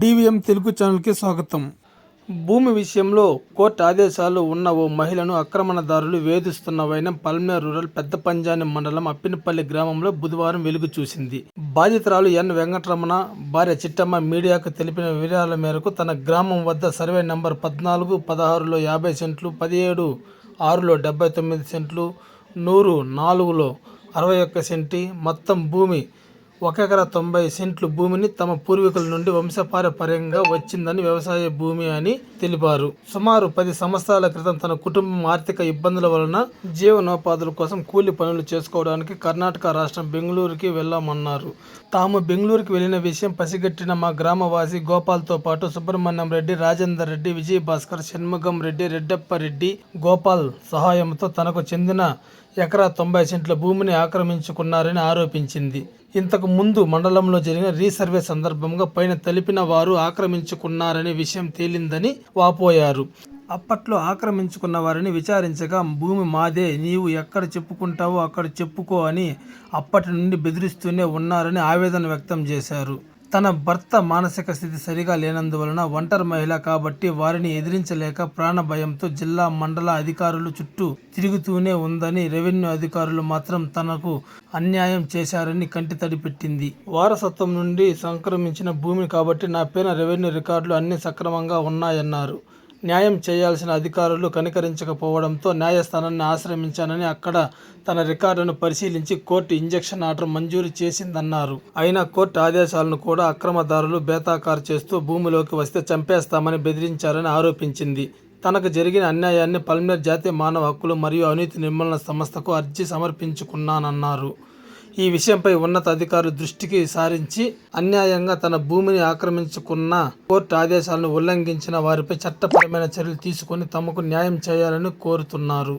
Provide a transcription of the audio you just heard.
DVM Telugu ఛానల్కి స్వాగతం. భూమి విషయంలో కోర్టు ఆదేశాలు ఉన్న ఓ మహిళను ఆక్రమణదారులు వేధిస్తున్న వైనం పల్మనేరు రూరల్ పెద్దపంజాని మండలం అప్పినపల్లి గ్రామంలో బుధవారం వెలుగు చూసింది. బాధితురాలు ఎన్ వెంకటరమణ భార్య చిట్టమ్మ మీడియాకు తెలిపిన వివరాల మేరకు తన గ్రామం వద్ద సర్వే నంబర్ 14, 16లో 50 సెంట్లు, 17, 6లో 79 సెంట్లు, 100, 4లో 61 సెంటి మొత్తం భూమి 1 ఎకరా 90 సెంట్లు భూమిని తమ పూర్వీకుల నుండి వంశపారంపర్యంగా వచ్చిందని, వ్యవసాయ భూమి అని తెలిపారు. సుమారు 10 సంవత్సరాల క్రితం తన కుటుంబం ఆర్థిక ఇబ్బందుల వలన జీవనోపాధుల కోసం కూలి పనులు చేసుకోవడానికి కర్ణాటక రాష్ట్రం బెంగళూరుకి వెళ్లామన్నారు. తాము బెంగళూరుకి వెళ్లిన విషయం పసిగట్టిన మా గ్రామవాసి గోపాల్తో పాటు సుబ్రహ్మణ్యం రెడ్డి, రాజేందర్ రెడ్డి, విజయభాస్కర్, షణ్ముగం రెడ్డి, రెడ్డప్ప రెడ్డి, గోపాల్ సహాయంతో తనకు చెందిన 1 ఎకరా 90 సెంట్ల భూమిని ఆక్రమించుకున్నారని ఆరోపించింది. ఇంతకు ముందు మండలంలో జరిగిన రీసర్వే సందర్భంగా పైన తెలిపిన వారు ఆక్రమించుకున్నారనే విషయం తేలిందని వాపోయారు. అప్పట్లో ఆక్రమించుకున్న వారిని విచారించగా భూమి మాదే, నీవు ఎక్కడ చెప్పుకుంటావో అక్కడ చెప్పుకో అని అప్పటి నుండి బెదిరిస్తూనే ఉన్నారని ఆవేదన వ్యక్తం చేశారు. తన భర్త మానసిక స్థితి సరిగా లేనందువలన ఒంటరి మహిళ కాబట్టి వారిని ఎదిరించలేక ప్రాణ భయంతో జిల్లా, మండల అధికారులు చుట్టూ తిరుగుతూనే ఉందని, రెవెన్యూ అధికారులు మాత్రం తనకు అన్యాయం చేశారని కంటితడి పెట్టింది. వారసత్వం నుండి సంక్రమించిన భూమి కాబట్టి నా పేరున రెవెన్యూ రికార్డులు అన్ని సక్రమంగా ఉన్నాయన్నారు. న్యాయం చేయాల్సిన అధికారులు కనికరించకపోవడంతో న్యాయస్థానాన్ని ఆశ్రయించానని, అక్కడ తన రికార్డును పరిశీలించి కోర్టు ఇంజెక్షన్ ఆర్డర్ మంజూరు చేసిందన్నారు. అయినా కోర్టు ఆదేశాలను కూడా అక్రమదారులు బేతాకారు చేస్తూ భూమిలోకి వస్తే చంపేస్తామని బెదిరించారని ఆరోపించింది. తనకు జరిగిన అన్యాయాన్ని పల్మనేరు జాతీయ మానవ హక్కులు మరియు అవినీతి నిర్మూలన సంస్థకు అర్జీ సమర్పించుకున్నానన్నారు. ఈ విషయంపై ఉన్నత అధికారుల దృష్టికి సారించి అన్యాయంగా తన భూమిని ఆక్రమించుకున్న కోర్టు ఆదేశాలను ఉల్లంఘించిన వారిపై చట్టపరమైన చర్యలు తీసుకొని తమకు న్యాయం చేయాలని కోరుతున్నారు.